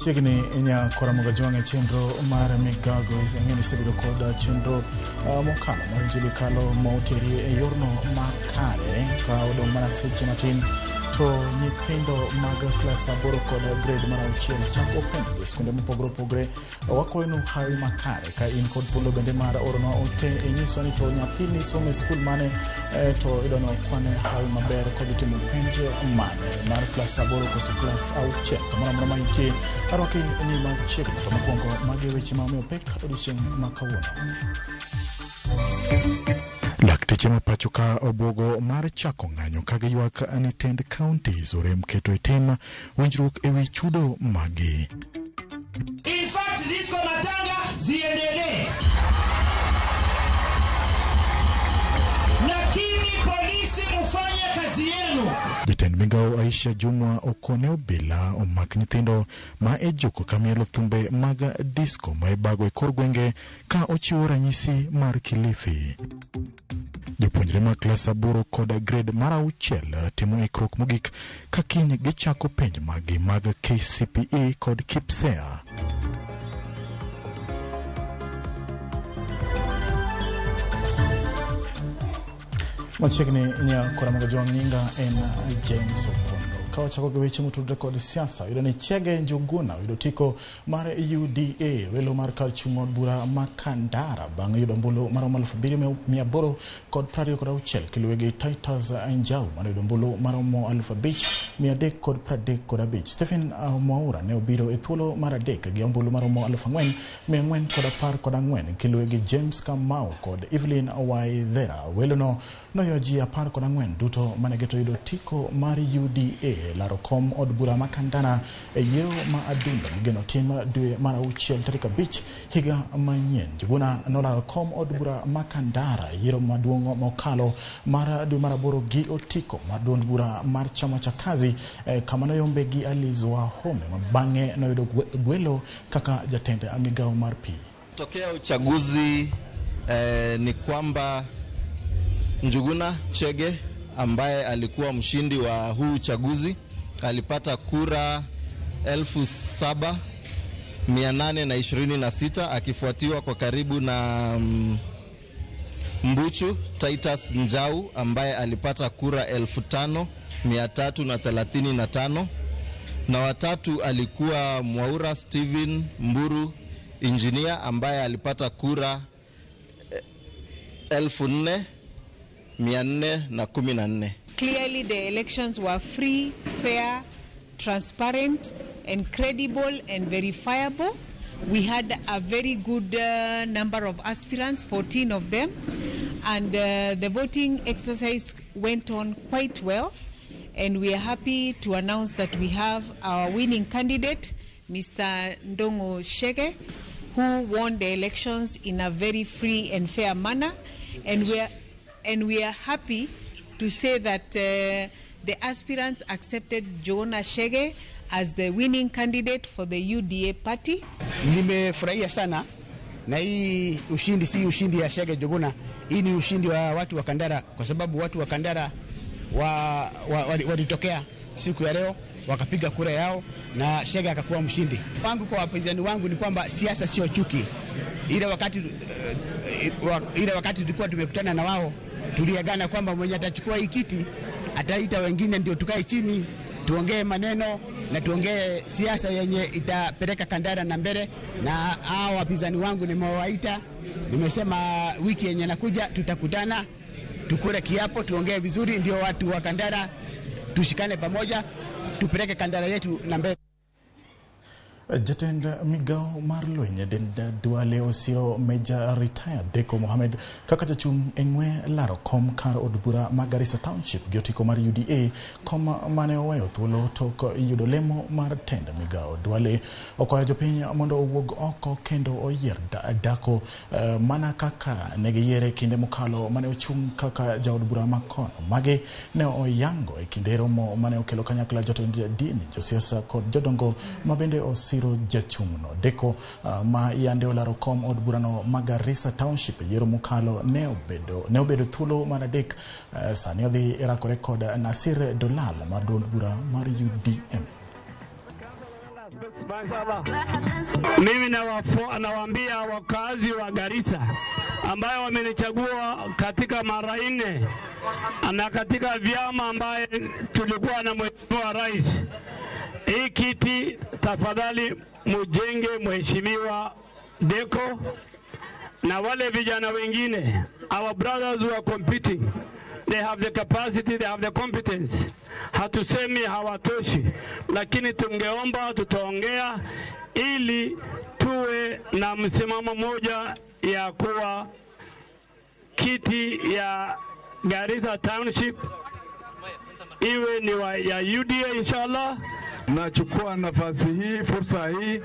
Chiegni inya koramoga jwange chenro mar Migago ng'eni sebedo kod chenro mokalo mar jili kalo maoteri e yorno makare ka odong' mana seche matin to nyithindo mag klas 8 kod grade mar 6 chako penjo e skunde mopogore opogore wakoenu hawi makare ka in kod thuolo bende mar orona ote e nyiso ni to nyathini somo e skul mane to idono kwane hawi maber ka gitimo penjo mane mar klas 8 koso klas 6 to mara ma itie aroki ni machiegni to mokwongo magi weche ma omiyo pek odiochieng' ma kawuono. Lakteche mapacho ka obwogo mar chako ng'anyo kagi ywak ni tend counties orem keto itim winjruok ewi chudo magi. In fact, disko matanga ziendelee. Lakini polisi mufanye kazi yenu. Jatend Migago Aisha Jumwa okone obila omak nyithindo ma ejoko kamielo thumbe mag disco ma ibago e kor gwenge ka ochiwo ranyisi mar Kilifi. Jopuonjre mag klas 8 kod grade mar 6 timo ikruok mogik ka kiny gichako penj magi mag KCPE kod KIPSEA. Machiegni inya koramoga jwang' nyinga en James Opondo. Kawa chako gi weche motudore kod siasa yudo ni Chege Njuguna yudo tiko mar UDA welo mar kar chung' od bura ma Kandara bang' yudo ombulu maromo 2,826 kiluwegi Titus Njau mar yudo ombulu maromo 5,335. Stephen Mwaura ne obiro e thuolo mar adek gi ombulu maromo 4,414 kiluwegi James Kamau kod Evelyn Waithera. Welo no noyo ji 14 duto manegeto yudo tiko mar UDA laro kom od bura ma Kandara e yeo ma adunda geno tim dwe mar 6 tarik 5 higa manyien. Njuguna nolaro kom od bura ma Kandara yero maduong' mokalo mar dwe mar 8 gi otiko mar duond bura mar chama cha kazi kama noyombe gi Alizwa Home mabang'e noyudo gwelo kaka jatend Migago mar pi. Tokea uchaguzi ni kwamba Njuguna Chege ambaye alikuwa mshindi wa huu uchaguzi alipata kura 7,826 akifuatiwa kwa karibu na Mbuchu Titus Njau ambaye alipata kura 5,335 na watatu alikuwa Mwaura Steven Mburu Engineer ambaye alipata kura 4,414. Clearly the elections were free, fair, transparent and credible and verifiable. We had a very good number of aspirants, 14 of them, and the voting exercise went on quite well, and we are happy to announce that we have our winning candidate, Mr. Ndongo Shege, who won the elections in a very free and fair manner, and we are happy to say that the aspirants accepted Jona Shege as the winning candidate for the UDA party. Nimefurahia sana na hii ushindi si ushindi ya Shege Njuguna, hii ni ushindi wa watu wa Kandara, kwa sababu watu wa Kandara walitokea siku ya leo wakapiga kura yao na Shege akakuwa mshindi. Pangu kwa wapinzani wangu ni kwamba siasa sio chuki. Ile wakati tulikuwa tumekutana na wao tuliagana kwamba mwenye atachukua hii kiti ataita wengine ndio tukae chini tuongee maneno na tuongee siasa yenye itapeleka Kandara na mbele, na hao wapinzani wangu nimewaita, nimesema wiki yenye nakuja tutakutana tukule kiapo tuongee vizuri ndio watu wa Kandara tushikane pamoja tupeleke Kandara yetu na mbele. Jatend Migago mar lwenye denda Duale osiro Major retired Deko Mohamed kaka jachung' eng'we laro kom kar od bura ma Garissa Township gi otiko mar UDA kom mane oweyo thuolo tok yudo lemo mar tend Migago. Duale okwayo jopiny mondo owuog oko kendo oyier dako mana kaka negiyiere kinde mokalo mane ochung' kaka jaod bura ma kono. Magi ne oyango e kinde romo mane okelo kanyakla jotend dini, josiasa kod jodongo mabende osiro jachung'no. Deko ma yande olaro kom od burano ma Garissa Township yiero mokalo ne obedo thuolo mar adek. Sani odhi rakore kod Nasir Dolal mar duond bura mar UDM. Mimi nawaambia wakazi wa Garissa ambayo wamenichagua katika mara 4 na katika vyama ambaye tulikuwa na mheshimiwa rais, hii kiti tafadhali mujenge mheshimiwa Deko na wale vijana wengine. Our brothers who are competing, they have the capacity, they have the competence. Hatusemi hawatoshi, lakini tungeomba, tutaongea ili tuwe na msimamo moja ya kuwa kiti ya Garissa Township iwe ni ya UDA inshallah. Nachukua nafasi hii, fursa hii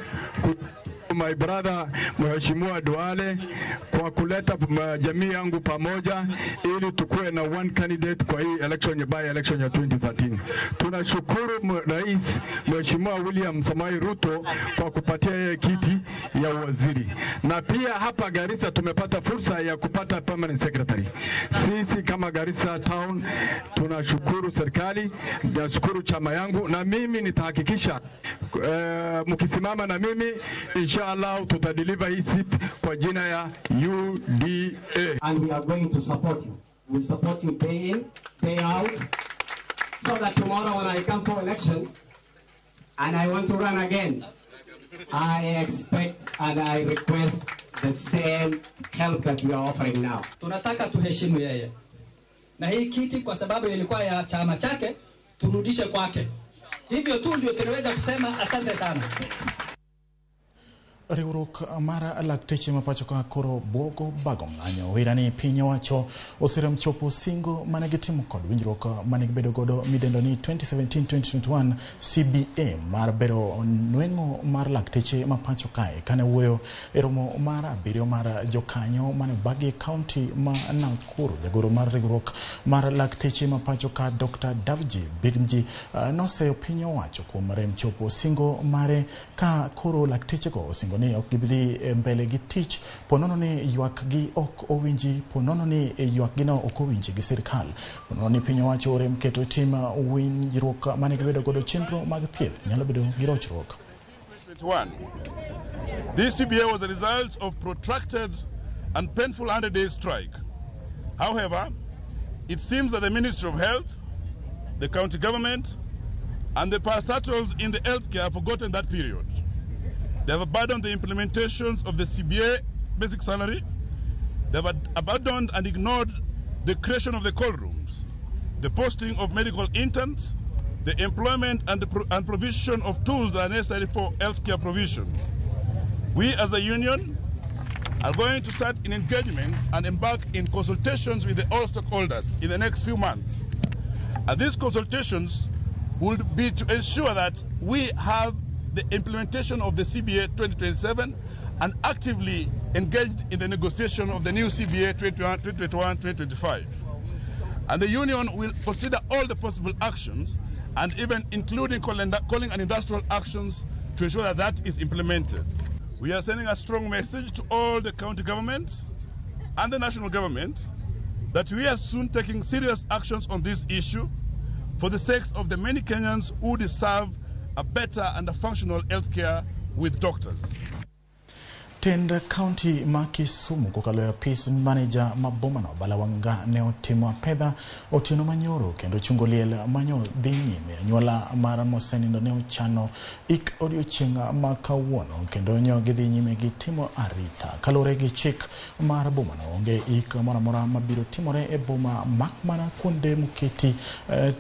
my brother Mheshimiwa Duale kwa kuleta jamii yangu pamoja ili tukue na one candidate kwa hii election ya by election ya 2013. Tunashukuru Rais Mheshimiwa William Samoei Ruto kwa kupatia yeye kiti ya waziri. Na pia hapa Garissa tumepata fursa ya kupata permanent secretary. Sisi kama Garissa Town tunashukuru serikali, tunashukuru chama yangu, na mimi nitahakikisha mkisimama na mimi inshallah tutadeliver hii seat kwa jina ya UDA. And we are going to support you. We'll support you day in, day out, so that tomorrow when I come for election and I want to run again, I expect and I request the same help that we are offering now. Tunataka tuheshimu yeye. Na hii kiti kwa sababu ilikuwa ya chama chake, turudishe kwake. Hivyo tu ndio tunaweza kusema asante sana. Riwruok mara lakteche mapacho ka koro bogo bagong'anyo wirani piny owacho osirem chopo singo mane gitimo kod winjruok mane gibedo godo midendo ni 2017-2021 CBA mar bero nweng'o mar lakteche mapacho kae kane wuoyo e romo mar 7 mar jokanyo mane bagi kaunti ma Nakuru. Jagoro mar riwruok mar lakteche mapacho ka Dr. Davji Bidmji noseyo piny owacho kuom rem chopo singo mare ka koro lakteche go singo ni ok gibidhi mbele gi tich ponono ni ywak gi ok owinji, ponono ni ywak gi no ok owinji gi sirkal, ponono ni piny owacho rem keto tim winjruok mane gibedo godo chenro mag thieth nyalo bedo gi rochruok. This CBA was the result of protracted and painful 100-day strike. However, it seems that the Ministry of Health, the county government, and the parastatals in the healthcare have forgotten that period. They have abandoned the implementations of the CBA basic salary. They have abandoned and ignored the creation of the call rooms, the posting of medical interns, the employment and provision of tools that are necessary for healthcare provision. We as a union are going to start in engagement and embark in consultations with all stakeholders in the next few months. And these consultations will be to ensure that we have the implementation of the CBA 2027 and actively engaged in the negotiation of the new CBA 2021-2025. And the union will consider all the possible actions and even including calling and industrial actions to ensure that that is implemented. We are sending a strong message to all the county governments and the national government that we are soon taking serious actions on this issue for the sake of the many Kenyans who deserve a better and a functional healthcare with doctors. Tend County ma Kisumu kokalo peace manager maboma no balawanga ne otimo pedha otieno manyoro kendo chungo liel manyo dhi nyime anyuola mar mosenindo ne ochano ik odiochieng' ma kawuono kendo nyo gidhi nyime gi timo arita kalore gi chik mar boma no onge ik moro amora mabiro timore e boma mak mana kuonde moketi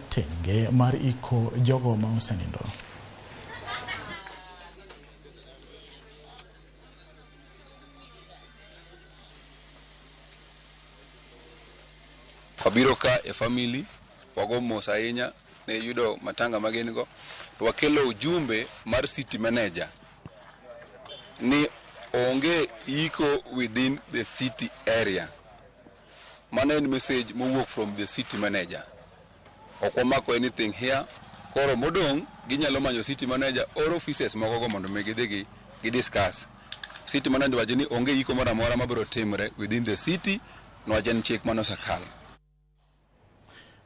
tenge mar iko jogo ma osenindo. Wabiro ka e family wago mos ahinya ne yudo matanga mageni go to wakelo ujumbe mar city manager ni onge iko within the city area. Mana message mowuok from the city manager. Okwamako anything here. Koro modong ginyalo manyo city manager or offices moko go mondo megidhi gi discuss. City manager wajeni onge iko mora mora mabiro timre within the city no wajen check mano sakal.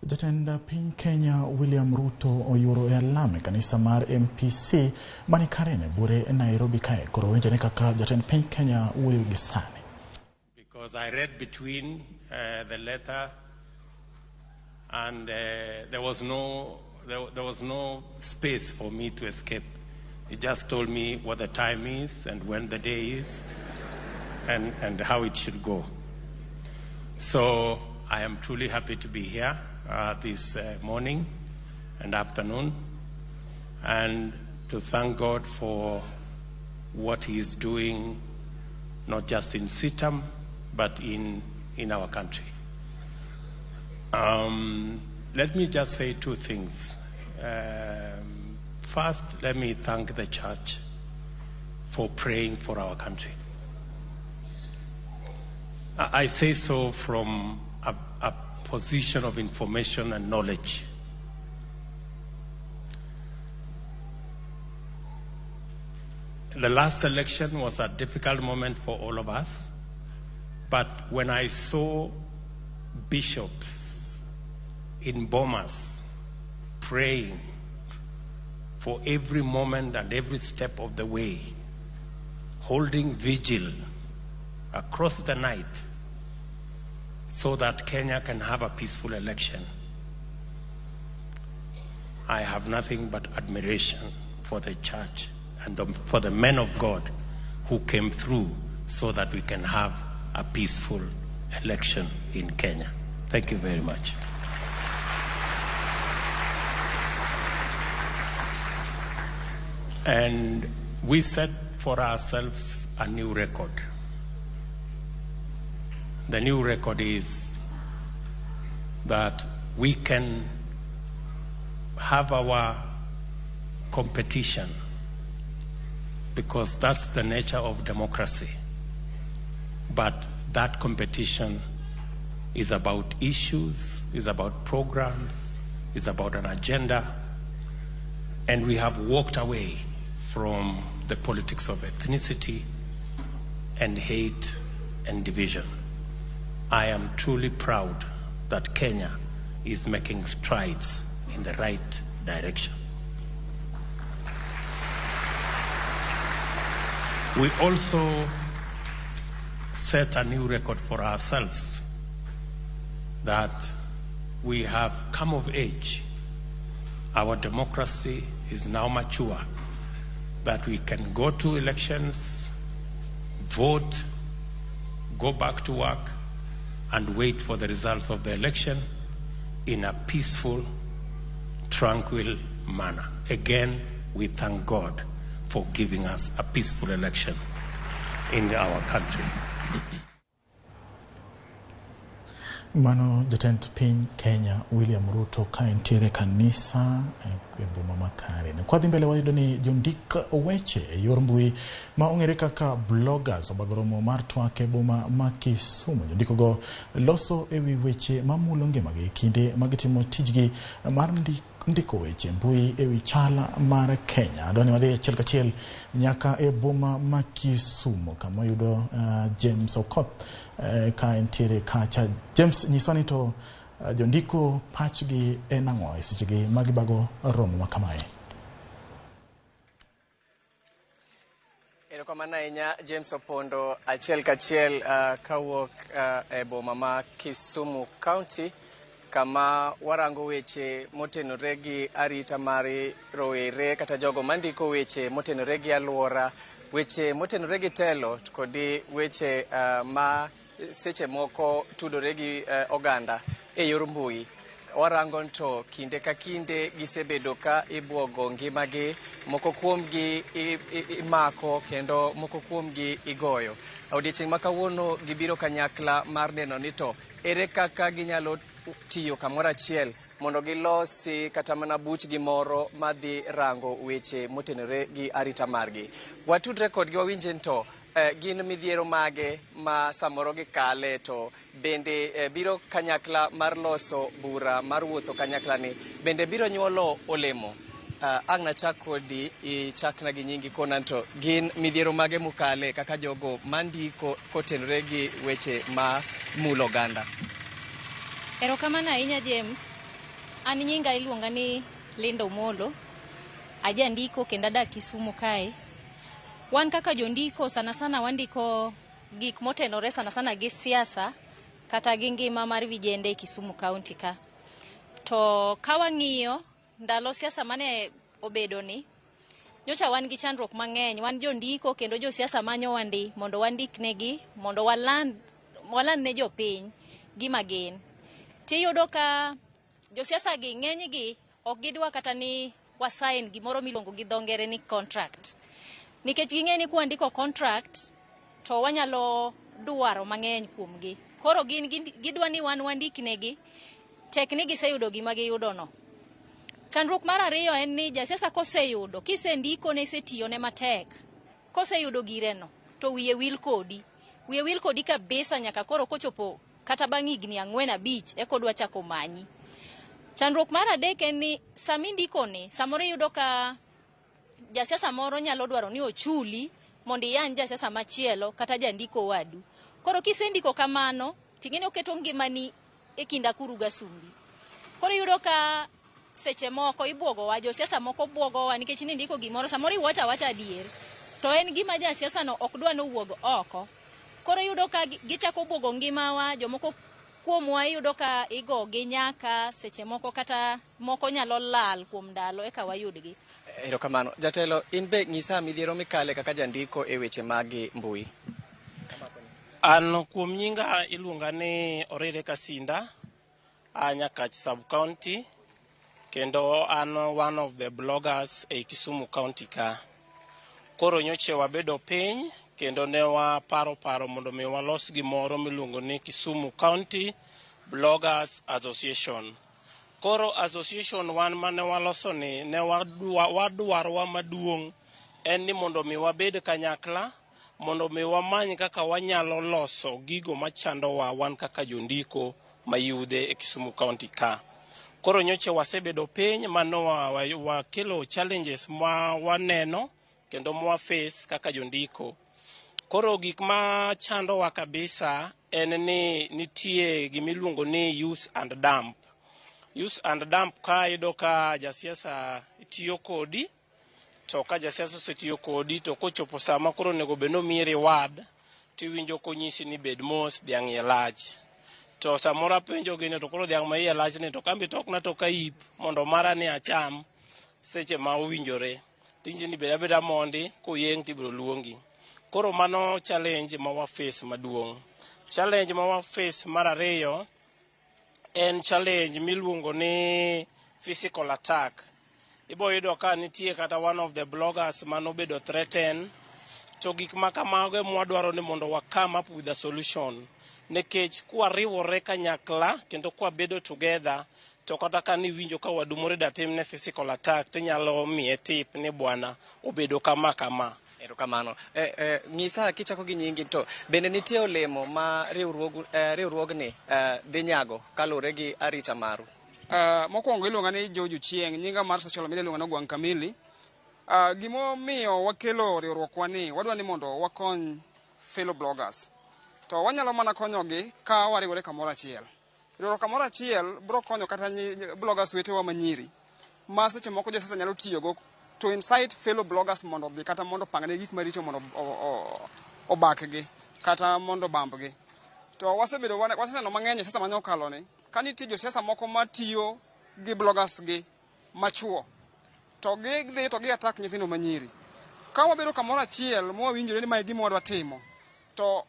Jatend piny Kenya William Ruto oyoro e alame kanisa mar MPC mani karene bure Nairobi kae koro wenjene kaka jatend piny Kenya wuoyo gi sani. Because I read between the letter and there was no space for me to escape. He just told me what the time is and when the day is and how it should go. So I am truly happy to be here this morning and afternoon and to thank God for what He is doing, not just in Sitam, but in our country. Let me just say two things. First, let me thank the church for praying for our country. I say so from a position of information and knowledge. The last election was a difficult moment for all of us, but when I saw bishops in Bomas praying for every moment and every step of the way, holding vigil across the night so that Kenya can have a peaceful election, I have nothing but admiration for the church and for the men of God who came through so that we can have a peaceful election in Kenya. Thank you very much. And we set for ourselves a new record. The new record is that we can have our competition because that's the nature of democracy. But that competition is about issues, is about programs, is about an agenda, and we have walked away from the politics of ethnicity and hate and division. I am truly proud that Kenya is making strides in the right direction. We also set a new record for ourselves that we have come of age. Our democracy is now mature, that we can go to elections, vote, go back to work, and wait for the results of the election in a peaceful, tranquil manner. Again, we thank God for giving us a peaceful election in our country. Mano jatend piny Kenya William Ruto ka entiere kanisa e boma makare. Kwa dhi mbele wayudo ni jondik weche e yor mbui ma ong'ere kaka bloggers obagoromo mar twak e boma ma Kisumu. Jondikogo loso ewi weche mamulo ngimagi kinde magitimo tijgi mar ndiko weche mbui ewi chala mar Kenya. Adwani wadhi achiel kachiel nyaka e boma ma Kisumu kama yudo James Okoth ka entiere kacha. James, nyiswani to jondiko pachgi enang'o e sechegi magibago romo makamae? Erokamano ahinya James Opondo, achiel kachiel kawuok e boma ma Kisumu County kama warango weche motenore gi arita mar rowere kata jogo mandiko weche motenore gi alwora, weche motenore gi telo kodi weche ma seche moko tudore gi oganda e yor mbui. Warango to kinde ka kinde gisebedo ka ibwogo ngimagi, moko kuomgi imako kendo moko kuomgi igoyo. Odiechieng' ma kawuono gibiro kanyakla mar neno ni to ere kaka ginyalo tiyo kamoro achiel mondo gilosi kata mana buchgi moro madhi rango weche motenore gi arita margi. Watudre kodgi wawinje to gin midhiero mage ma samoro gikale to bende biro kanyakla mar loso bura mar wuotho kanyakla ni bende biro nyuolo olemo. Ang' nachak kodi ichakna gi nyingi konan to gin midhiero mage mukale kaka jogo mandiko kotenore gi weche ma mulo oganda. Erokamano ahinya James. An nyinga iluonga ni Linda Omolo. Ajandiko kendo adak Kisumu kae. Wan kaka jondiko sana wandiko gik motenore sana gi siasa kata gi ngima mar vijende e Kisumu County ka. To ka wang'iyo ndalo siasa mane obedo ni, nyocha wan gi chandruok mang'eny. Wan jondiko kendo jo siasa manyo wandi mondo wandik negi, mondo waland ne jopiny gima gin. Tiyudo ka jo siasa gi ng'eny gi ok gidwa kata ni wasign gimoro miluongo gi dho ngere ni contract. Nikech ging'e ni kuandiko contract to wanyalo dwaro mang'eny kuomgi. Koro gidwa ni wan wandik negi tek ni giseyudo gima giyudo no. Chandruok mar ariyo en ni jasiasa koseyudo, kisendiko ne setiyo ne matek, koseyudo gire no, to wiye wil kodi kabisa nyaka koro kochopo kata bang' higni 4-5 eko dwa chako manyi. Chandruok mar adek en ni sami ndiko ni, samoro yudo ka jasiasa moro nyalo dwaro ni ochuli mondo iyan jasiasa machielo kata jandiko wadu. Koro kisendiko kamano, ting'eni oketo ngimani e kinda kuru gasumbi. Koro yudo ka seche moko ibwogowa, josiasa moko bwogowa nikech ni ndiko gimoro, samoro iwacha adier, to en gima jasiasa no ok dwa nowuog oko. Koro yudo ka gichako bwogo ngimawa, jomoko kuomwa yudo ka igogi nyaka seche moko kata moko nyalo lal kuom ndalo eka wayudgi. Erokamano. Jatelo, in be ng'isa midhiero mikale kaka jandiko e weche mag mbui. An kuom nyinga iluonga ni Orere Kasinda, Nyakach sub-county, kendo an one of the bloggers e Kisumu County ka. Koro nyoche wabedo piny kendo ne waparo mondo mi walos gimoro miluongo ni Kisumu County Bloggers Association. Koro association wan mane waloso ni ne wadwarowa maduong' en ni mondo mi wabed kanyakla, mondo mi wamany kaka wanyalo loso gigo machandowa wan kaka jondiko mayudhe e Kisumu County ka. Koro nyoche wasebedo piny mano wakelo challenges ma waneno kendo mwa face kaka jondiko. Koro gik ma chandowa kabisa en ni nitie gimiluongo ni use and dump. Use and dump ka yudo ka jasiasa tiyo kodi, to ka jasiasa osetiyo kodi to kochopo sama koro nego beno mi reward, tiwinjo konyisi ni bed mos dhiang' ye lach. To samora penjo gine to koro dhiang' ma iye lach ni to kambi tok na to ka ip mondo mara ni acham seche ma owinjore. Tinji ni beda mondi koyeng tibro luongi. Koro mano challenge ma wa face maduong'. Challenge ma wa face mar ariyo en challenge miluongo ni physical attack. Ibo yudo ka nitie kata one of the bloggers mano bedo threatened, to gik makamago mwadwaro ni mondo wa come up with a solution. Nekech kwa riwore kanyakla kendo kwa bedo together, to kata ka ni winjo ka wadumore datim ne physical attack tinyalo miye tip ni bwana obedo kama. Erokamano. Ng'isa kichako gi nyingi to bende nitie olemo ma riwruogni dhi nyago kalure gi arita maru. Mokwongo iluonga ni Jojo Chieng, nyinga mar social media iluonga ni Gwang Kamili. Gimo miyo wakelo riwruokwa ni wadwa ni mondo wakony fellow bloggers. To wanyalo mana konyogi ka wariwore kamoro achiel. Riwruok kamoro achiel bro konyo kata bloggers wetewa manyiri. Ma seche moko josiasa nyalo tiyogo to incite fellow bloggers mondo dhi kata mondo pangne gik maricho mondo obakgi kata mondo bambgi. To waseneno mang'eny siasa manyo kalo ni kaniti josiasa moko matiyo gi bloggers gi machuo to gidhi to gi attack nyithindo manyiri. Ka wabedo kamoro achiel mwawinjore ni mae gima wadwa timo, to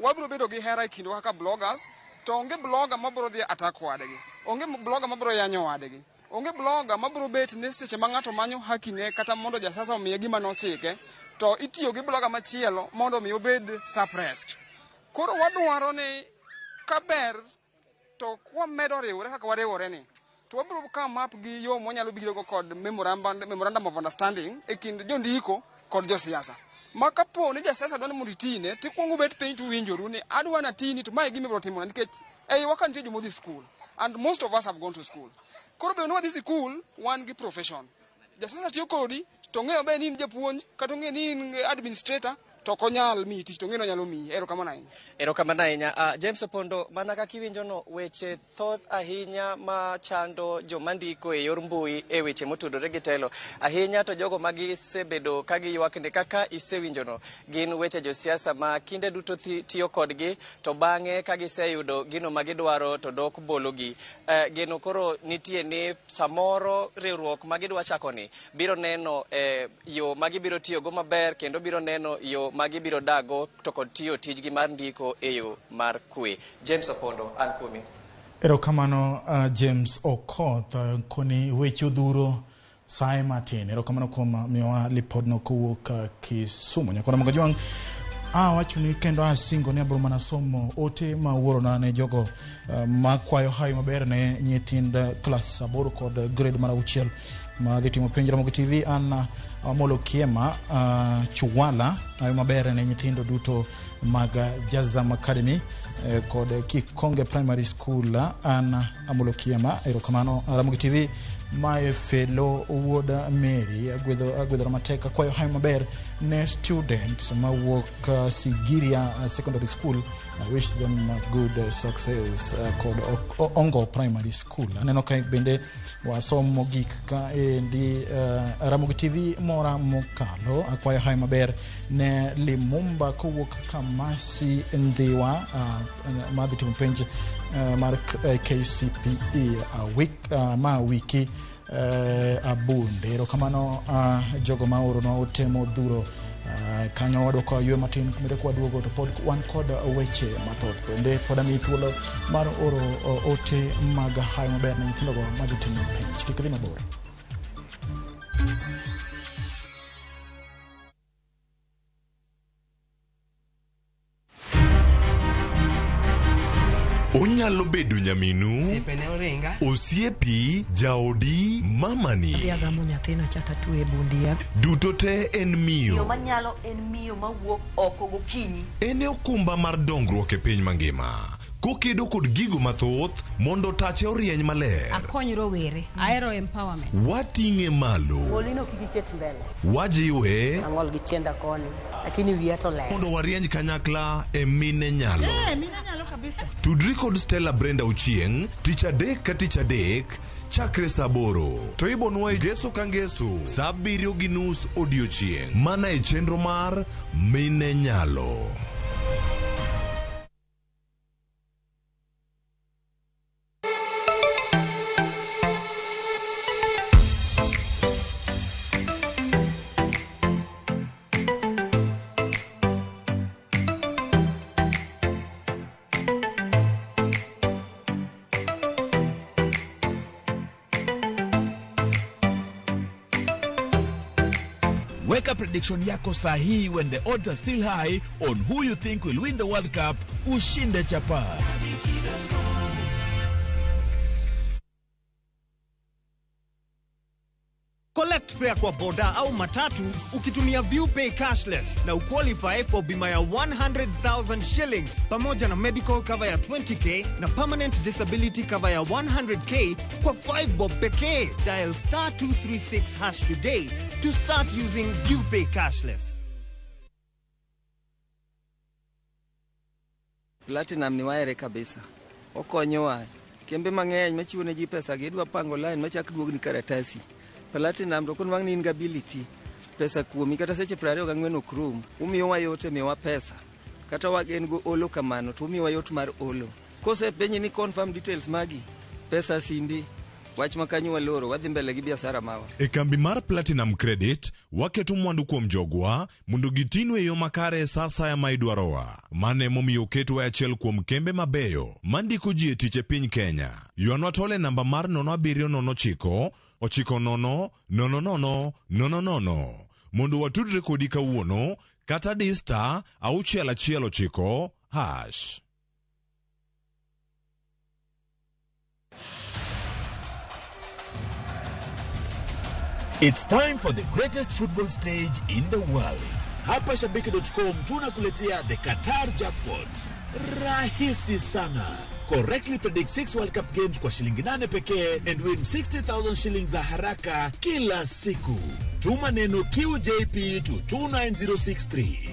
wabiro bedo gi hera e kindwa kaka bloggers, to onge blogger mabiro dhi attack wadgi, onge blogger mabiro yanyo wadgi, onge blogger mabiro bet ni seche ma ng'ato manyo hakine kata mondo jasiasa omiye gima nochike to itiyo gi blogger machielo mondo mi obed suppressed. Koro wadwaro ni kaber to kwa medo riwore kaka wariwore ni, to wabiro come up gi yo mwanyalo biro kod memorandum of understanding e kind jondiko kod josiasa. Makapo ni jasiasa dwani mondo itine, tikwongo bet piny tu winjoru ni adwa na tini to mae gima biro timona nikech waka nitie jomodhi school and most of us have gone to school. Koro be wadhi school wan gi profession. Jasiasa tiyo kodi to ng'eyo be ni in japuonj kata ng'eyo ni in administrator to konyal mi tich to ngino nyalo mi. Erokamano ahinya. James Opondo, mana kaka iwinjono weche thoth ahinya ma chando joma ndiko e yor mbui e weche motudore gi telo ahinya to jogo magi sebedo ka giywak ne kaka isewinjono gin weche josiasa ma kinde duto tiyo kodgi to bang'e ka giseyudo gino magidwaro to dok bologi. Geno koro nitie ni samoro riwruok magidwa chakoni biro neno yo magibiro tiyogo maber kendo biro neno yo magibiro dago to kod tiyo tijgi mar ndiko e yo mar kwe. James Opondo, an kuomi. Erokamano James Okoth koni weche odhuro sae matin. Erokamano kuom miyowa lipodno kowuok Kisumu. Nyakona Mogajwang wachuni kendo asingo ni abro mana somo ote ma wuorona ne jogo makwayo hayo maber ne nyithind klas 8 kod grade mar 6 ma dhi timo penj RAMOGI TV. An Molo Kiema Chuwala hayo maber ne nyithindo duto mag Jazam Academy kod Kikonge Primary School. An Molo Kiema. Erokamano RAMOGI TV my fellow Woda Mary agwedho mateka kwayo hayo maber ne students ma wuok Sigiria Secondary School. I wish them good success kod Ongo Primary School. Aneno ka bende wasomo gik ka endi RAMOGI TV mora mokalo akwayo hayo maber ne Limumba kowuok Kamasi Ndhiwa madhi timo penj mar KCPE ma wiki abunde. Erokamano jogo ma orono otemo dhuro kanyo wadoko ywe matin kumede kwa duogo to pod wan kod weche mathoth bende pod ami thuolo mar oro ote mag hayo maber ne nyithindogo madhi timo penj. Kik dhi mabor. Onyalo bedo nyaminu, osiepi, jaodi, mamani. Agamo nyathina chata tuwe bundia. Duto te en miyo. Yo manyalo en miyo mawuok oko gokinyi. Ene okumba mar dongruok e piny mangima. Kokedo kod gigo mathoth mondo tache orieny maler. Akony rowere. Aero empowerment. Wating'e malo. Molino kikiket mbele. Wajiwe. Ang'ol gi tienda koni. Lakini wiya to ler. Mondo warieny kanyakla e mine nyalo. Mine nyalo kabisa. Tudri kod Stella Brenda Ochieng, tich adek ka tich adek, chakre saa 8. To ibonwa e Ngeso ka Ngeso, saa 7:30 odiochieng'. Mana e chenro mar Mine Nyalo. Weka prediction yako sahihi when the odds are still high on who you think will win the World Cup. Ushinde chapa. Collect fare kwa boda au matatu ukitumia ViewPay cashless na uqualify for bima ya 100,000 shillings pamoja na medical cover ya 20k na permanent disability cover ya 100k kwa 5 bob pekee. Dial *236# today to start using ViewPay cashless. Platinum ni waere kabisa. Okonyowa. Kembe mang'eny machiwo ne ji pesa gidwa pango line machak duogni karatasi. Platinum to konwang' ni ingability pesa kuomi kata seche 24 okrum umiyowa yote miyowa pesa kata wagen go olo kamano to umiyowa yot mar olo kose penye ni confirm details magi pesa sindi wach makanyo waloro wadhi mbele gi biashara mawa. E kambi mar Platinum Credit waketo mwandu kuom jogwa mondo gitinwe yo makare sasa ya maidwarowa. Mane momiyo keto achiel kuom kembe mabeyo mandiko ji e tich e piny Kenya. Ywanwa tole namba mar 0709 900000 mondo watudre kodi kawuono kata di *619#. It's time for the greatest football stage in the world. Hapa Shabiki.com tunakuletea the Qatar Jackpot. Rahisi sana. Correctly predict 6 World Cup games kwa shilingi 8 pekee and win 60,000 shillings za haraka kila siku. Tuma neno QJP to 29063.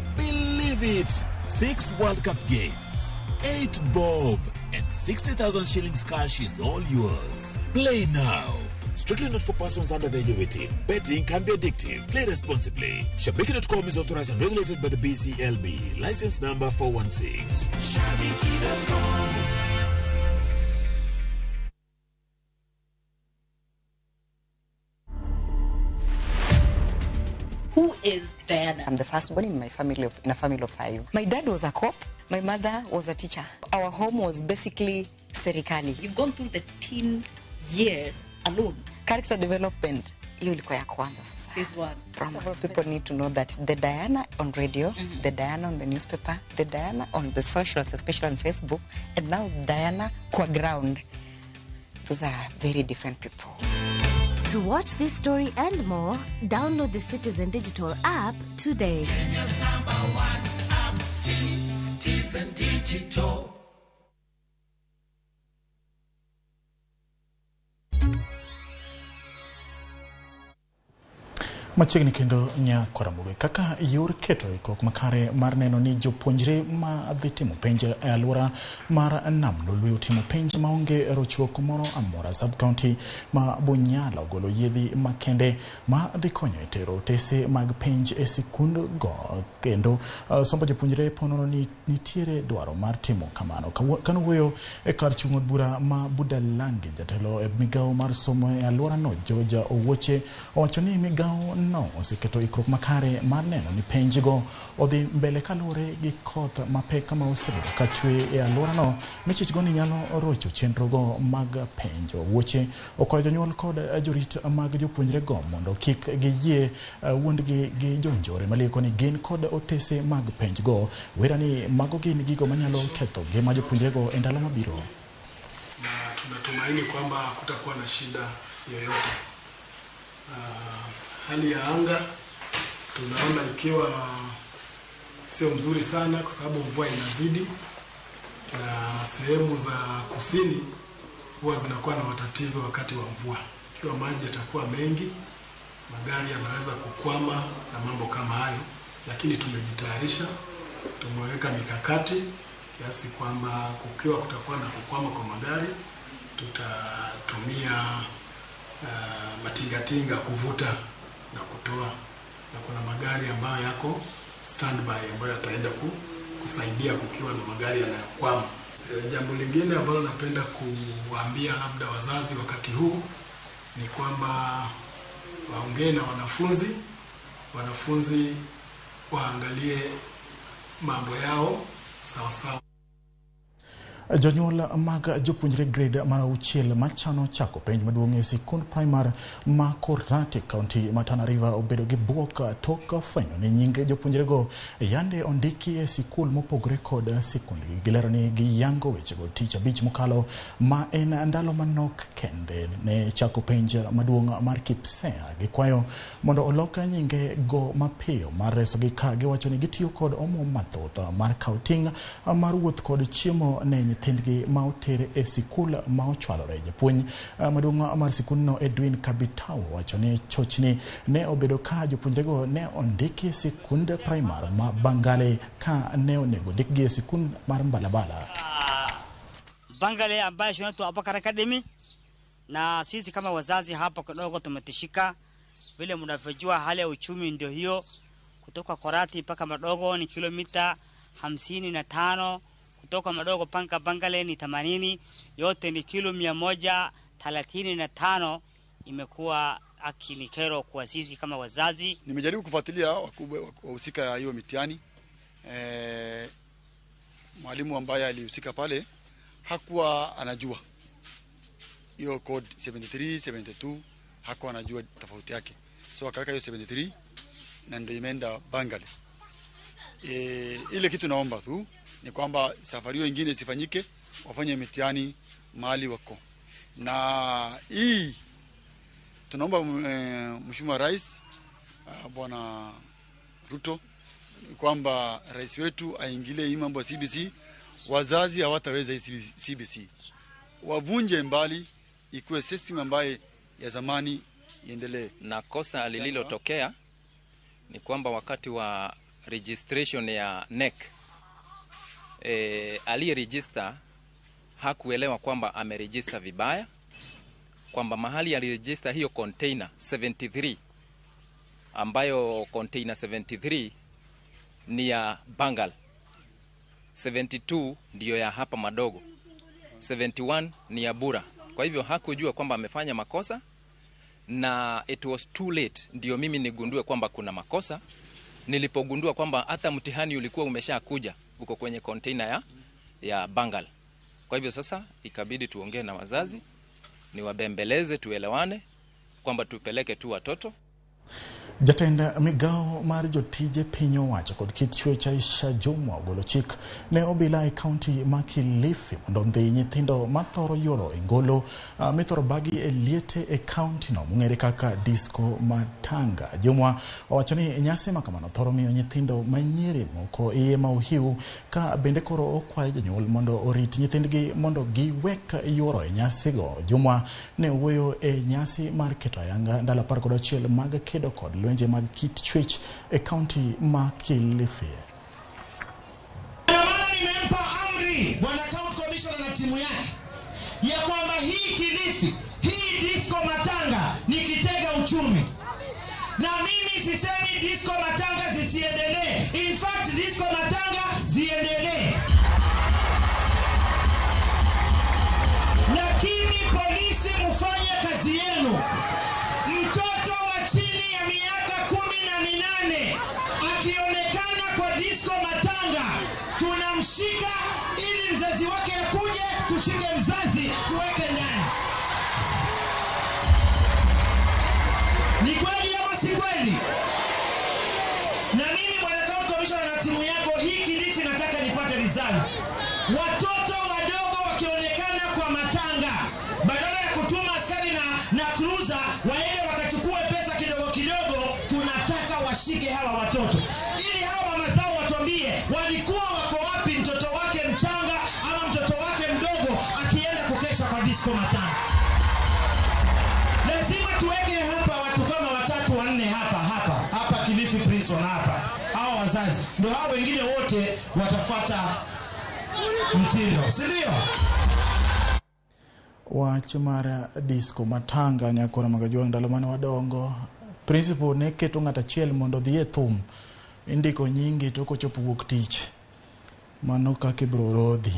Give it 6 World Cup games, 8 bob, and 60,000 shillings cash is all yours. Play now. Strictly not for persons under the age of 18. Betting can be addictive. Play responsibly. Shabiki.com is authorized and regulated by the BCLB. License number 416. Shabiki.com. Who is Diana? I'm the firstborn in a family of 5. My dad was a cop. My mother was a teacher. Our home was basically serikali. You've gone through the teen years alone. Character development, hiyo ilikuwa ya kwanza sasa. This one. People need to know that the Diana on radio, the Diana on the newspaper, the Diana on the socials, especially on Facebook, and now Diana kwa ground. Those are very different people. To watch this story and more, download the Citizen Digital app today. Kenya's #1 app, Citizen Digital. Machiegni kendo Ramogi kaka yor keto ikruok makare mar neno ni jopuonjre ma dhi timo penj e alwora mar Nam Lolwe timo penj maonge rochruok moro amora. Sub county ma Bunyala ogolo yiedhi makende ma dhi konyo e tero otese mag penj e sikund go, kendo sombo jopuonjre ponono ni nitiere dwaro mar timo kamano. Kano wuoyo e kar chung' od bura ma Budalangi, jatelo e migawo mar somo e alwora no Georgia Weche owacho ni migawo no oseketo ikruok makare mar neno ni penjgo odhi mbele kaluwore gi koth mapek ma osebedo ka chwe e alwora no michichgo ni nyalo rocho chenrogo mag penjo. Weche okwayo jonyuol kod jorit mag jopuonjre go mondo kik giyie wuondgi gi jonjore malieko ni gin kod otese mag penjgo. Wera ni mago gin gigo manyalo ketho ngima jopuonjre go e ndalo mabiro. Na tunatumaini kwamba kutakuwa na shida yoyote. Hali ya anga tunaona ikiwa sio mzuri sana kwa sababu mvua inazidi, na sehemu za kusini huwa zinakuwa na matatizo wakati wa mvua. Ikiwa maji yatakuwa mengi, magari yanaweza kukwama na mambo kama hayo, lakini tumejitayarisha, tumeweka mikakati kiasi kwamba kukiwa kutakuwa na kukwama kwa magari, tutatumia matingatinga kuvuta na kutoa, na kuna magari ambayo yako standby ambayo yataenda kusaidia kukiwa na magari yanayokwama. Jambo lingine ambalo napenda kuwaambia labda wazazi wakati huu ni kwamba waongee na wanafunzi waangalie mambo yao sawa sawa. Jonyuol mag jopuonjre grade mar 6 machano chako penj maduong' e sikund primar ma Korati County ma Tana River obedo gi buok tok fwenyo ni nyinge jopuonjre go yande ondiki e sikul mopogore kod sikund gilero ni giyango weche go tich abich mokalo ma en ndalo manok kende ne chako penj maduong' mar Kipsea. Gikwayo mondo olok nyinge go mapiyo mar reso gi ka giwacho ni gitiyo kod omo mathoth mar kauting mar wuoth kod chiemo ne nyithindgi ma otere e sikul ma ochwalore. Japuonj maduong' mar sikulno Edwin Kabitao wacho ni chochni ne obedo ka jopuonjrego ne ondiki e sikund primar ma Bangale ka ne onego ndikgi e sikund mar Mbalabala. Bangale ambaye shule yetu hapa Academy, na sisi kama wazazi hapa kidogo tumetishika. Vile mnavyojua hali ya uchumi ndio hiyo, kutoka Korati mpaka Madogo ni kilomita 55, kutoka Madogo mpaka Bangale ni 80, yote ni kilo 135. Imekuwa akinikero kwa sisi kama wazazi. Nimejaribu kufuatilia wakubwa wahusika ya hiyo mitihani. Mwalimu ambaye alihusika pale hakuwa anajua hiyo code 73 72, hakuwa anajua tofauti yake, so akaweka hiyo 73 na ndio imeenda Bangale. Ile kitu naomba tu ni kwamba safari hiyo nyingine isifanyike, wafanye mitihani mahali wako. Na hii tunaomba Mheshimiwa Rais Bwana Ruto kwamba rais wetu aingilie hii mambo ya CBC. Wazazi hawataweza hii CBC, wavunje mbali, ikuwe system ambaye ya zamani iendelee. Na kosa lililotokea ni kwamba wakati wa registration ya NEC, aliyeregister hakuelewa kwamba ameregister vibaya, kwamba mahali aliregister hiyo container 73, ambayo container 73 ni ya Bangal, 72 ndiyo ya hapa Madogo, 71 ni ya Bura. Kwa hivyo hakujua kwamba amefanya makosa, na it was too late ndiyo mimi nigundue kwamba kuna makosa. Nilipogundua kwamba hata mtihani ulikuwa umeshakuja uko kwenye container ya Bangal. Kwa hivyo sasa ikabidi tuongee na wazazi, niwabembeleze, tuelewane kwamba tupeleke tu watoto. Jatenda Migago mar jotije piny owacho kod kit chwech Aisha Jumwa ogolo chik ne obila e kaunti ma Kilifi mondo ondhi nyithindo mathoro yuoro ngolo mithoro bagi e liete e kaunti no mong'ere kaka disco matanga. Jumwa owacho ni nyasi ma kamano thoro miyo nyithindo manyiri moko iye ma ohiu, ka bende koro okwayo jonyuol mondo orit nyithindgi mondo giwek yuoro e nyasi go. Jumwa ne owuoyo e nyasi mar keto ayanga ndalo 11 mag kedo kod lwenje mag kit chwech e kaunti ma Kilifi. Nimempa amri Bwana County Commissioner na timu yake ya kwamba hii Kilifi, hii disco matanga ni kitega uchumi. Na mimi sisemi disco matanga zisiendelee. In fact, disco matanga ziendelee. Lakini polisi mfanye kazi yenu. Mtoto wa chini ya miaka 18 akionekana kwa disco matanga, tunamshika ili mzazi wake akuje, tushike mzazi tuweke ndani. Ni kweli ama si kweli? Na mimi Bwana County Commissioner na timu yako, hii Kilifi nataka nipate results. Watoto wadogo wakionekana kwa matanga, badala ya kutuma askari na cruiser waende wakachukue pesa kidogo kidogo, tunataka washike hawa watoto ili hawa mama zao watuambie walikuwa wako wapi mtoto wake mchanga ama mtoto wake mdogo akienda kukesha kwa disco matanga. Lazima tuweke hapa watu kama 3-4 hapa Kilifi prison hapa. Hao wazazi ndio hao, wengine wote watafuata mtindo, si ndio? Wach mar disco matanga nyakona magajwa ndalo mane wadongo, principal ne keto ng'ata chiel mondo dhi e thum, indiko nyingi to kochopo wuok tich, mano kaka ibro rodhi.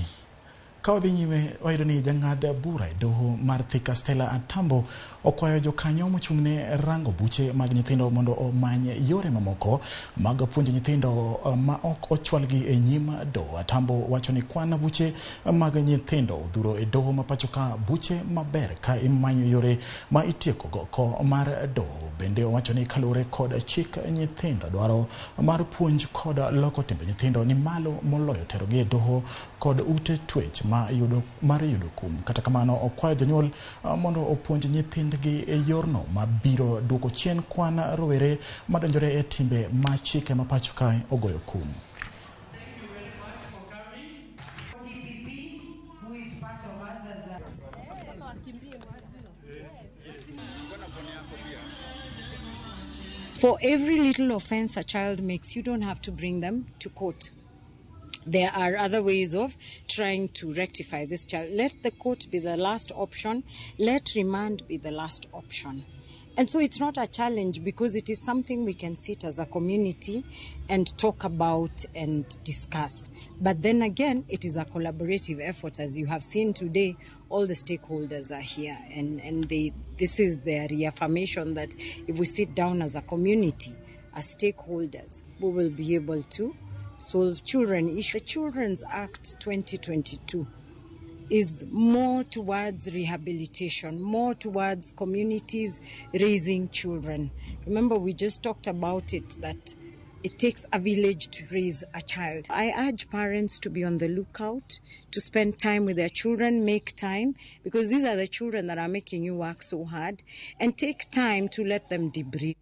Ka odhi nyime wayudo ni jang'ad bura e doho mar Thika Stella Atambo okwayo jokanyo mochung'ne rango buche mag nyithindo mondo omany yore mamoko mag puonjo nyithindo ma ok ochwalgi e nyim doho. Atambo wacho ni kwan buche mag nyithindo odhuro e doho ma pacho ka buche maber ka imanyo yore ma itieko go mar doho. Bende owacho ni kalure kod chik nyithindo dwaro mar puonj kod loko timbe nyithindo ni malo moloyo terogi e doho kod ute twech mar yudo kum. Kata kamano okwayo jonyuol mondo opuonj nyithindgi e yorno mabiro duoko chien kwan rowere madonjore e timbe ma chike ma pacho kae ogoyo kum. For every little offense a child makes, you don't have to bring them to court. There are other ways of trying to rectify this child. Let the court be the last option. Let remand be the last option. And so it's not a challenge because it is something we can sit as a community and talk about and discuss. But then again, it is a collaborative effort. As you have seen today, all the stakeholders are here and this is their reaffirmation that if we sit down as a community, as stakeholders, we will be able to solve children issues. The Children's Act 2022 is more towards rehabilitation, more towards communities raising children. Remember, we just talked about it, that it takes a village to raise a child. I urge parents to be on the lookout, to spend time with their children, make time, because these are the children that are making you work so hard, and take time to let them debrief.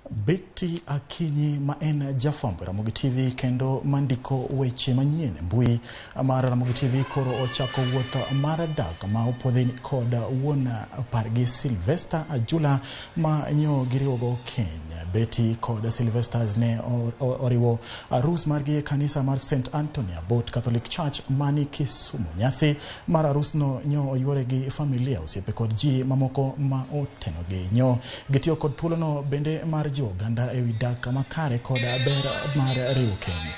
Betty Akinyi ma en jafwambo Ramogi TV kendo mandiko weche manyien mbui mar Ramogi TV koro ochako wuoth mar dak ma opodhi kod wuon pargi Sylvester Ajula ma nyo giriwogo Kenya. Betty kod Sylvesters ne oriwo arus margi kanisa mar St. Anthony Abot Catholic Church mani Kisumu. Nyasi mar arus no nyo oyuore gi familia osiepe kod ji mamoko ma oteno gi nyo gitiyo kod thuolo no bende mar Uganda ewi dak makare kod ber mar riwo Kenya.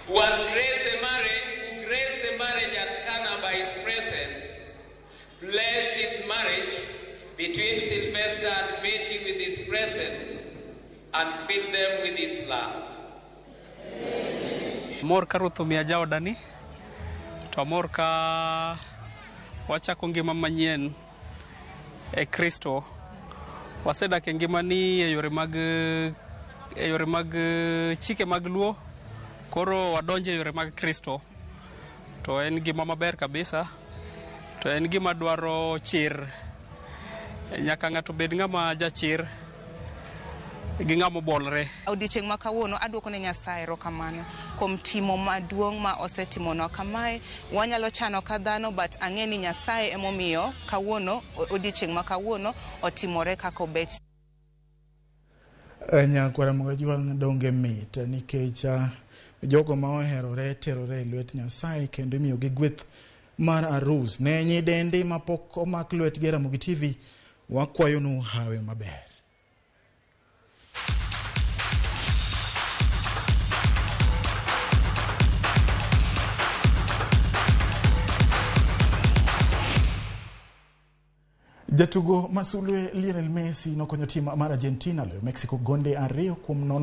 Was graced the marriage at Cana by his presence, blessed this marriage between Sylvester and Betty with his presence, and filled them with his love. Mor ka Ruth omiya jaodani, to mor ka wachako ngima manyien e Kristo. Wasedak e ngimani e yore mag chike mag luo, koro wadonje e yore mag Kristo. To en gima maber kabisa, to en gima dwaro chir. Nyaka ng'ato bed ng'ama jachir gi ng'ama bolre. Odiochieng' ma kawuono adwoko ne Nyasaye erokamano kuom timo maduong' ma osetimonwa kamae. Wanyalo chano ka dhano but ang'e ni Nyasaye emomiyo kawuono odiochieng' ma kawuono otimore kaka obet. Nyakwara Mogajwang' donge mit nikech jogo ma oherore terore lwet Nyasaye kendo imiyo gi gweth mar arus ne nyidendi mapok omak lwetgi Ramogi TV. Wakwayo nu hawe maber. Jatugo masulwe Lionel Messi nokonyo tim mar Argentina leo Mexico gonde 2-0